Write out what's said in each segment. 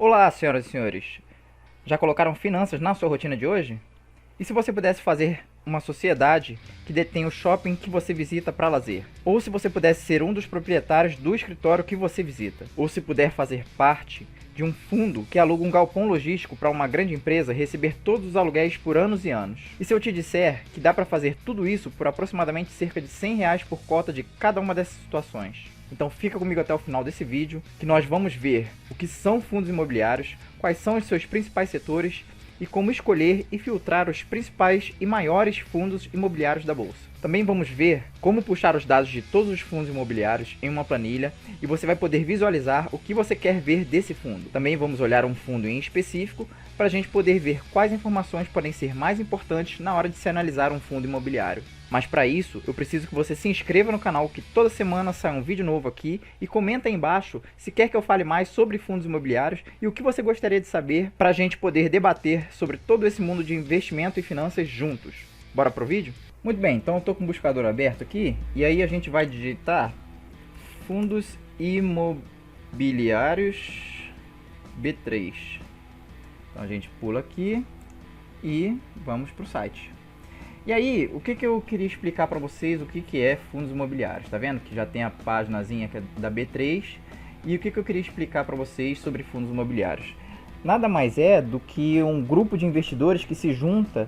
Olá, senhoras e senhores. Já colocaram finanças na sua rotina de hoje? E se você pudesse fazer uma sociedade que detém o shopping que você visita para lazer? Ou se você pudesse ser um dos proprietários do escritório que você visita? Ou se puder fazer parte de um fundo que aluga um galpão logístico para uma grande empresa receber todos os aluguéis por anos e anos? E se eu te disser que dá para fazer tudo isso por aproximadamente cerca de R$ 100 por cota de cada uma dessas situações? Então fica comigo até o final desse vídeo, que nós vamos ver o que são fundos imobiliários, quais são os seus principais setores e como escolher e filtrar os principais e maiores fundos imobiliários da bolsa. Também vamos ver como puxar os dados de todos os fundos imobiliários em uma planilha e você vai poder visualizar o que você quer ver desse fundo. Também vamos olhar um fundo em específico para a gente poder ver quais informações podem ser mais importantes na hora de se analisar um fundo imobiliário. Mas para isso, eu preciso que você se inscreva no canal, que toda semana sai um vídeo novo aqui, e comenta aí embaixo se quer que eu fale mais sobre fundos imobiliários e o que você gostaria de saber para a gente poder debater sobre todo esse mundo de investimento e finanças juntos. Bora pro vídeo? Muito bem, então eu estou com o buscador aberto aqui, e aí a gente vai digitar fundos imobiliários B3. Então a gente pula aqui e vamos para o site. E aí, o que eu queria explicar para vocês o que é fundos imobiliários? Tá vendo que já tem a paginazinha que é da B3. E o que eu queria explicar para vocês sobre fundos imobiliários? Nada mais é do que um grupo de investidores que se junta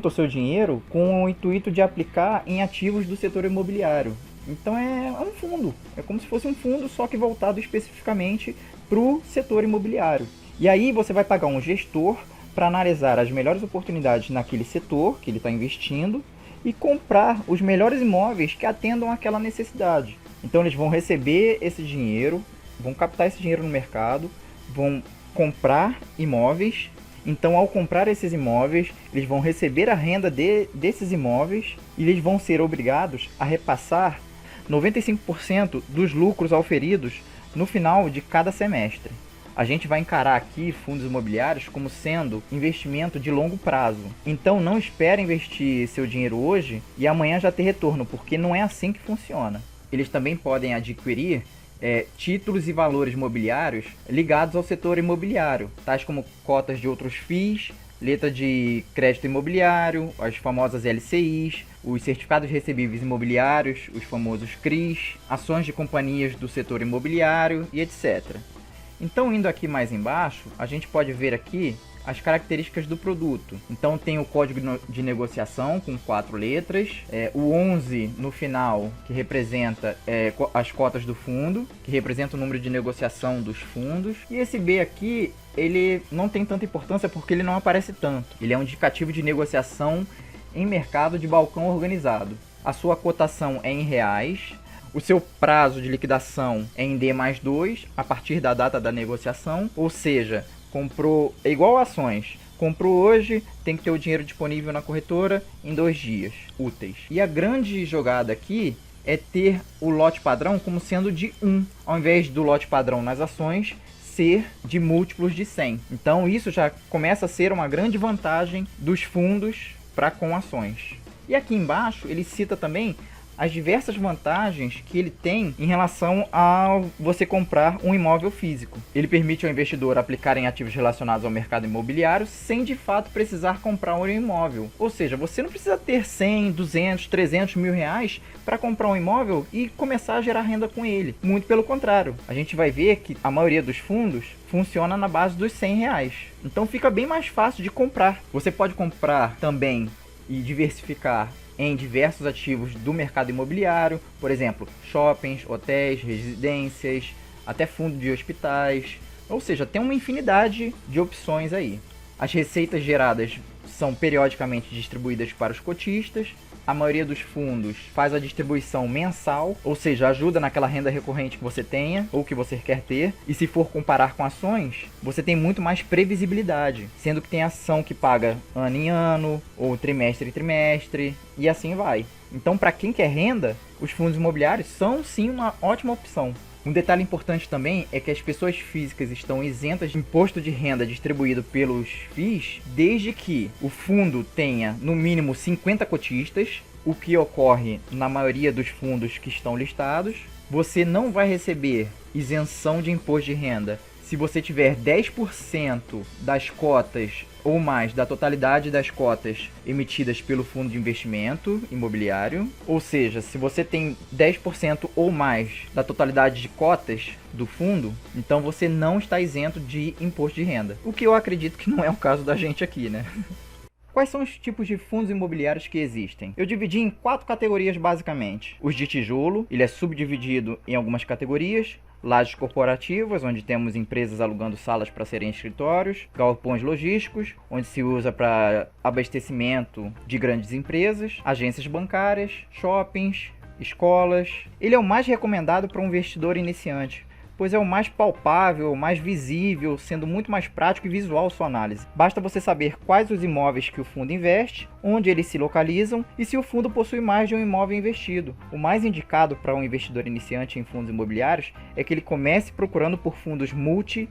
o seu dinheiro com o intuito de aplicar em ativos do setor imobiliário. Então é um fundo, é como se fosse um fundo, só que voltado especificamente para o setor imobiliário. E aí você vai pagar um gestor para analisar as melhores oportunidades naquele setor que ele está investindo e comprar os melhores imóveis que atendam àquela necessidade. Então eles vão receber esse dinheiro, vão captar esse dinheiro no mercado, vão comprar imóveis. Então, ao comprar esses imóveis, eles vão receber a renda desses imóveis e eles vão ser obrigados a repassar 95% dos lucros auferidos no final de cada semestre. A gente vai encarar aqui fundos imobiliários como sendo investimento de longo prazo. Então não espere investir seu dinheiro hoje e amanhã já ter retorno, porque não é assim que funciona. Eles também podem adquirir títulos e valores imobiliários ligados ao setor imobiliário, tais como cotas de outros FIIs, letra de crédito imobiliário, as famosas LCIs, os certificados recebíveis imobiliários, os famosos CRIs, ações de companhias do setor imobiliário e etc. Então, indo aqui mais embaixo, a gente pode ver aqui as características do produto. Então tem o código de negociação com 4 letras, o 11 no final, que representa as cotas do fundo, que representa o número de negociação dos fundos, e esse B aqui, ele não tem tanta importância porque ele não aparece tanto. Ele é um indicativo de negociação em mercado de balcão organizado. A sua cotação é em reais. O seu prazo de liquidação é em D+2 a partir da data da negociação, ou seja, comprou, é igual a ações, comprou hoje, tem que ter o dinheiro disponível na corretora em 2 dias úteis. E a grande jogada aqui é ter o lote padrão como sendo de 1, ao invés do lote padrão nas ações ser de múltiplos de 100. Então isso já começa a ser uma grande vantagem dos fundos para com ações. E aqui embaixo ele cita também as diversas vantagens que ele tem em relação a você comprar um imóvel físico. Ele permite ao investidor aplicar em ativos relacionados ao mercado imobiliário sem de fato precisar comprar um imóvel. Ou seja, você não precisa ter 100, 200, 300 mil reais para comprar um imóvel e começar a gerar renda com ele. Muito pelo contrário, a gente vai ver que a maioria dos fundos funciona na base dos 100 reais. Então fica bem mais fácil de comprar. Você pode comprar também e diversificar em diversos ativos do mercado imobiliário, por exemplo, shoppings, hotéis, residências, até fundo de hospitais, ou seja, tem uma infinidade de opções aí. As receitas geradas são periodicamente distribuídas para os cotistas. A maioria dos fundos faz a distribuição mensal, ou seja, ajuda naquela renda recorrente que você tenha ou que você quer ter. E se for comparar com ações, você tem muito mais previsibilidade, sendo que tem ação que paga ano em ano ou trimestre em trimestre e assim vai. Então, para quem quer renda, os fundos imobiliários são sim uma ótima opção. Um detalhe importante também é que as pessoas físicas estão isentas de imposto de renda distribuído pelos FIIs, desde que o fundo tenha no mínimo 50 cotistas, o que ocorre na maioria dos fundos que estão listados. Você não vai receber isenção de imposto de renda se você tiver 10% das cotas ou mais da totalidade das cotas emitidas pelo fundo de investimento imobiliário, ou seja, se você tem 10% ou mais da totalidade de cotas do fundo, então você não está isento de imposto de renda. O que eu acredito que não é o caso da gente aqui, né? Quais são os tipos de fundos imobiliários que existem? Eu dividi em 4 categorias basicamente. Os de tijolo, ele é subdividido em algumas categorias. Lajes corporativas, onde temos empresas alugando salas para serem escritórios. Galpões logísticos, onde se usa para abastecimento de grandes empresas. Agências bancárias, shoppings, escolas. Ele é o mais recomendado para um investidor iniciante, pois é o mais palpável, o mais visível, sendo muito mais prático e visual sua análise. Basta você saber quais os imóveis que o fundo investe, onde eles se localizam e se o fundo possui mais de um imóvel investido. O mais indicado para um investidor iniciante em fundos imobiliários é que ele comece procurando por fundos multi,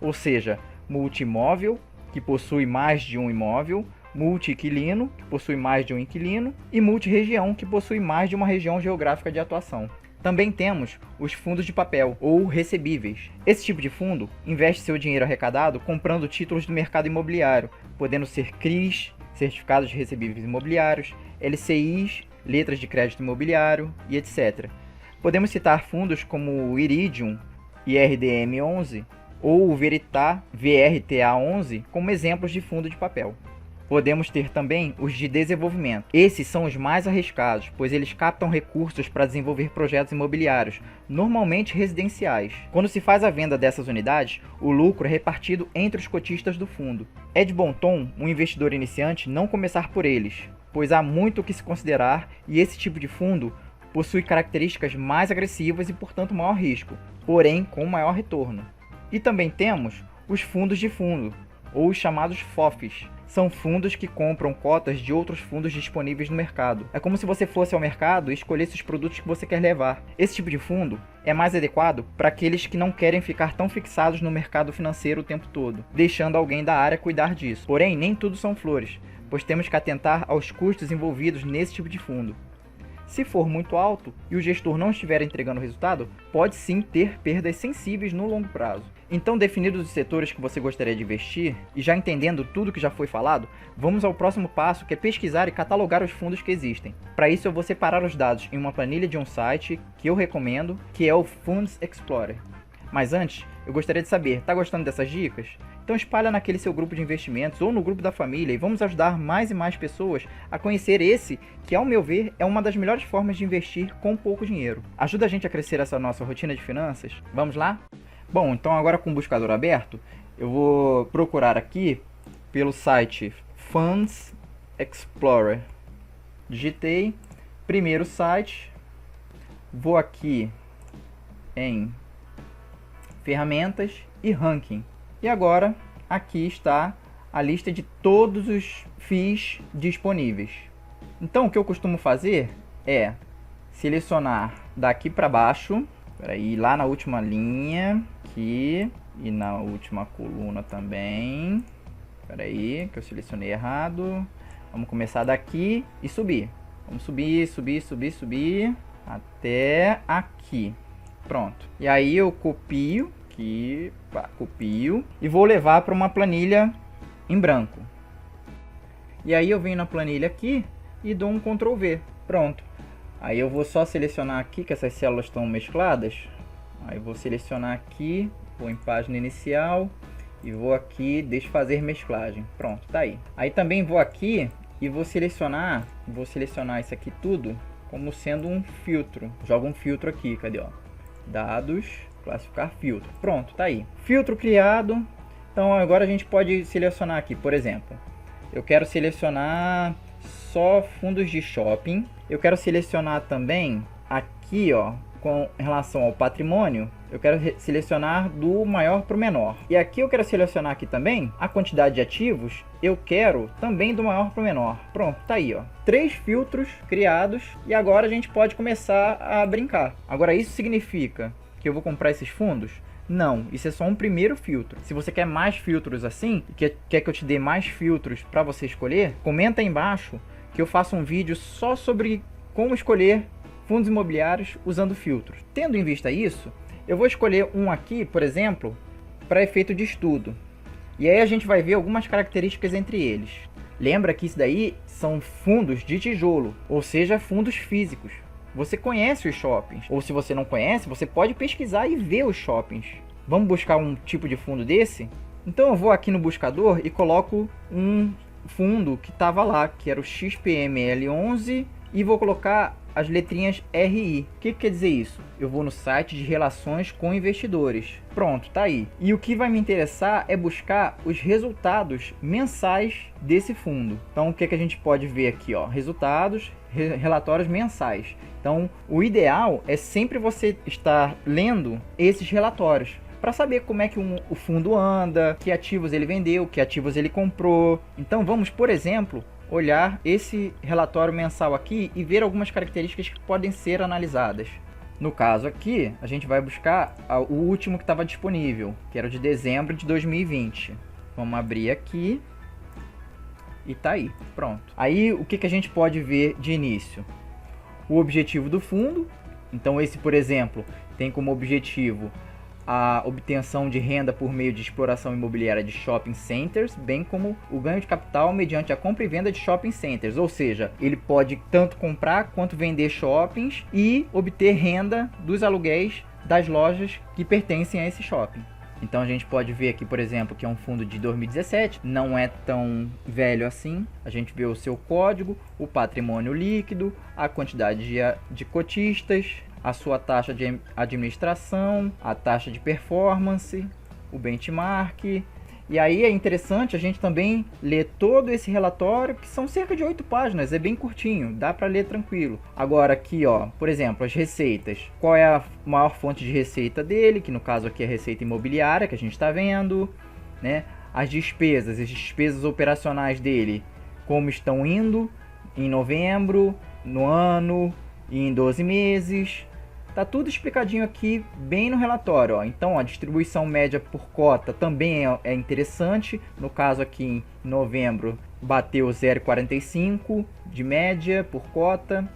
ou seja, multi-imóvel, que possui mais de um imóvel, multi-inquilino, que possui mais de um inquilino, e multi-região, que possui mais de uma região geográfica de atuação. Também temos os fundos de papel, ou recebíveis. Esse tipo de fundo investe seu dinheiro arrecadado comprando títulos do mercado imobiliário, podendo ser CRIs, certificados de recebíveis imobiliários, LCIs, letras de crédito imobiliário e etc. Podemos citar fundos como o Iridium, IRDM11 ou o Veritá, VRTA11 como exemplos de fundo de papel. Podemos ter também os de desenvolvimento. Esses são os mais arriscados, pois eles captam recursos para desenvolver projetos imobiliários, normalmente residenciais. Quando se faz a venda dessas unidades, o lucro é repartido entre os cotistas do fundo. É de bom tom um investidor iniciante não começar por eles, pois há muito o que se considerar e esse tipo de fundo possui características mais agressivas e, portanto, maior risco, porém com maior retorno. E também temos os fundos de fundo, ou os chamados FOFs. São fundos que compram cotas de outros fundos disponíveis no mercado. É como se você fosse ao mercado e escolhesse os produtos que você quer levar. Esse tipo de fundo é mais adequado para aqueles que não querem ficar tão fixados no mercado financeiro o tempo todo, deixando alguém da área cuidar disso. Porém, nem tudo são flores, pois temos que atentar aos custos envolvidos nesse tipo de fundo. Se for muito alto e o gestor não estiver entregando resultado, pode sim ter perdas sensíveis no longo prazo. Então, definidos os setores que você gostaria de investir e já entendendo tudo que já foi falado, vamos ao próximo passo, que é pesquisar e catalogar os fundos que existem. Para isso, eu vou separar os dados em uma planilha de um site que eu recomendo, que é o Funds Explorer. Mas antes, eu gostaria de saber, tá gostando dessas dicas? Então espalha naquele seu grupo de investimentos ou no grupo da família e vamos ajudar mais e mais pessoas a conhecer esse, que ao meu ver é uma das melhores formas de investir com pouco dinheiro. Ajuda a gente a crescer essa nossa rotina de finanças? Vamos lá? Bom, então agora com o buscador aberto, eu vou procurar aqui pelo site Funds Explorer. Digitei, primeiro site, vou aqui em ferramentas e ranking. E agora aqui está a lista de todos os FIIs disponíveis. Então o que eu costumo fazer é selecionar daqui para baixo, ir lá na última linha aqui e na última coluna também. Espera aí, que eu selecionei errado. Vamos começar daqui e subir. Vamos subir até aqui. Pronto. E aí eu copio aqui, copio e vou levar para uma planilha em branco. E aí eu venho na planilha aqui e dou um Ctrl V. Pronto. Aí eu vou só selecionar aqui que essas células estão mescladas. Aí vou selecionar aqui, vou em página inicial e vou aqui desfazer mesclagem. Pronto, tá aí. Aí também vou aqui e vou selecionar isso aqui tudo como sendo um filtro. Jogo um filtro aqui, cadê, ó? Dados, classificar filtro. Pronto, tá aí. Filtro criado. Então agora a gente pode selecionar aqui, por exemplo, eu quero selecionar só fundos de shopping. Eu quero selecionar também aqui, ó, com relação ao patrimônio, eu quero selecionar do maior para o menor. E aqui eu quero selecionar aqui também a quantidade de ativos, eu quero também do maior para o menor. Pronto, tá aí, ó. 3 filtros criados e agora a gente pode começar a brincar. Agora isso significa que eu vou comprar esses fundos? Não, isso é só um primeiro filtro. Se você quer mais filtros assim, quer que eu te dê mais filtros para você escolher, comenta aí embaixo que eu faço um vídeo só sobre como escolher fundos imobiliários usando filtros. Tendo em vista isso, Eu vou escolher um aqui, por exemplo, para efeito de estudo. E aí a gente vai ver algumas características entre eles. Lembra que isso daí são fundos de tijolo, ou seja, fundos físicos. Você conhece os shoppings, ou se você não conhece, você pode pesquisar e ver os shoppings. Vamos buscar um tipo de fundo desse? Então eu vou aqui no buscador e coloco um fundo que estava lá, que era o XPML11, e vou colocar as letrinhas RI. O que quer dizer isso? Eu vou no site de relações com investidores. Pronto, tá aí. E o que vai me interessar é buscar os resultados mensais desse fundo. Então o que a gente pode ver aqui, ó, resultados, relatórios mensais. Então o ideal é sempre você estar lendo esses relatórios para saber como é que o fundo anda, que ativos ele vendeu, que ativos ele comprou. Então vamos, por exemplo, olhar esse relatório mensal aqui e ver algumas características que podem ser analisadas. No caso aqui, a gente vai buscar o último que estava disponível, que era o de dezembro de 2020. Vamos abrir aqui e tá aí, pronto. Aí o que a gente pode ver de início? O objetivo do fundo. Então esse, por exemplo, tem como objetivo a obtenção de renda por meio de exploração imobiliária de shopping centers, bem como o ganho de capital mediante a compra e venda de shopping centers, ou seja, ele pode tanto comprar quanto vender shoppings e obter renda dos aluguéis das lojas que pertencem a esse shopping. Então a gente pode ver aqui, por exemplo, que é um fundo de 2017, não é tão velho assim. A gente vê o seu código, o patrimônio líquido, a quantidade de cotistas, a sua taxa de administração, a taxa de performance, o benchmark. E aí é interessante a gente também ler todo esse relatório, que são cerca de 8 páginas, é bem curtinho, dá para ler tranquilo. Agora aqui, ó, por exemplo, as receitas. Qual é a maior fonte de receita dele, que no caso aqui é a receita imobiliária, que a gente está vendo, né? As despesas operacionais dele, como estão indo em novembro, no ano e em 12 meses. Tá tudo explicadinho aqui, bem no relatório, ó. Então a distribuição média por cota também é interessante. No caso aqui em novembro bateu 0,45 de média por cota.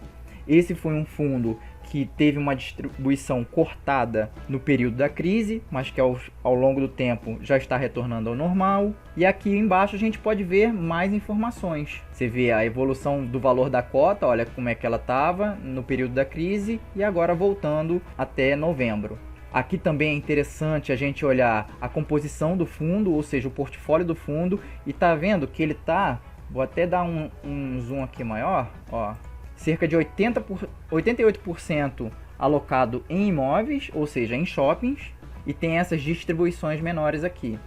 Esse foi um fundo que teve uma distribuição cortada no período da crise, mas que ao longo do tempo já está retornando ao normal. E aqui embaixo a gente pode ver mais informações. Você vê a evolução do valor da cota, olha como é que ela estava no período da crise e agora voltando até novembro. Aqui também é interessante a gente olhar a composição do fundo, ou seja, o portfólio do fundo, e tá vendo que ele tá, vou até dar um zoom aqui maior, ó, cerca de 88% alocado em imóveis, ou seja, em shoppings, e tem essas distribuições menores aqui.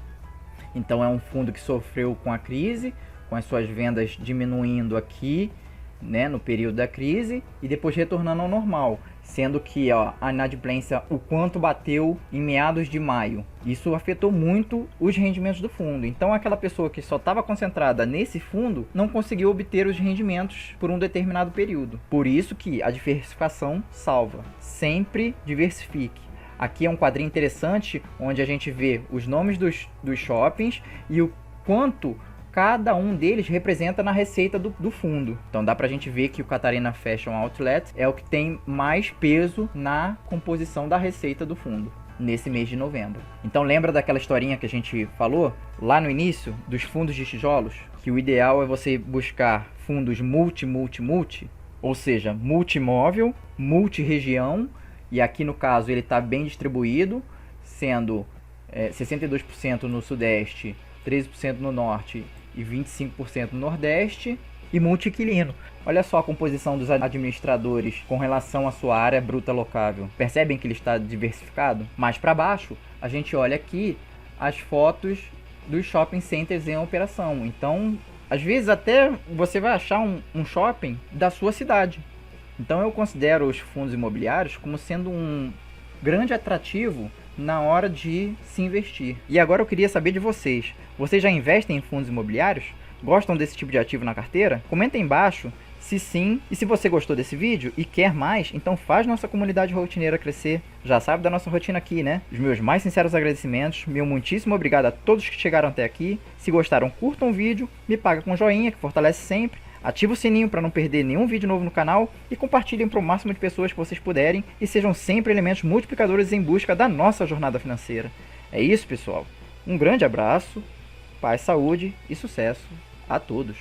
Então é um fundo que sofreu com a crise, com as suas vendas diminuindo aqui, né, no período da crise, e depois retornando ao normal, sendo que, ó, a inadimplência, o quanto bateu em meados de maio. Isso afetou muito os rendimentos do fundo. Então aquela pessoa que só estava concentrada nesse fundo não conseguiu obter os rendimentos por um determinado período. Por isso que a diversificação salva. Sempre diversifique. Aqui é um quadrinho interessante onde a gente vê os nomes dos shoppings e o quanto cada um deles representa na receita do fundo. Então dá pra gente ver que o Catarina Fashion Outlet é o que tem mais peso na composição da receita do fundo nesse mês de novembro. Então lembra daquela historinha que a gente falou lá no início dos fundos de tijolos? Que o ideal é você buscar fundos multi, ou seja, multimóvel, multi-região, e aqui no caso ele está bem distribuído, sendo 62% no sudeste, 13% no norte e 25% no nordeste, e multi-inquilino. Olha só a composição dos administradores com relação à sua área bruta locável. Percebem que ele está diversificado? Mais para baixo, a gente olha aqui as fotos dos shopping centers em operação. Então, às vezes até você vai achar um shopping da sua cidade. Então eu considero os fundos imobiliários como sendo um grande atrativo na hora de se investir. E agora eu queria saber de vocês. Vocês já investem em fundos imobiliários? Gostam desse tipo de ativo na carteira? Comenta aí embaixo se sim, e se você gostou desse vídeo e quer mais, então faz nossa comunidade rotineira crescer. Já sabe da nossa rotina aqui, né? Os meus mais sinceros agradecimentos, meu muitíssimo obrigado a todos que chegaram até aqui. Se gostaram, curtam o vídeo, me paga com joinha que fortalece sempre. Ative o sininho para não perder nenhum vídeo novo no canal e compartilhem para o máximo de pessoas que vocês puderem e sejam sempre elementos multiplicadores em busca da nossa jornada financeira. É isso, pessoal. Um grande abraço, paz, saúde e sucesso a todos.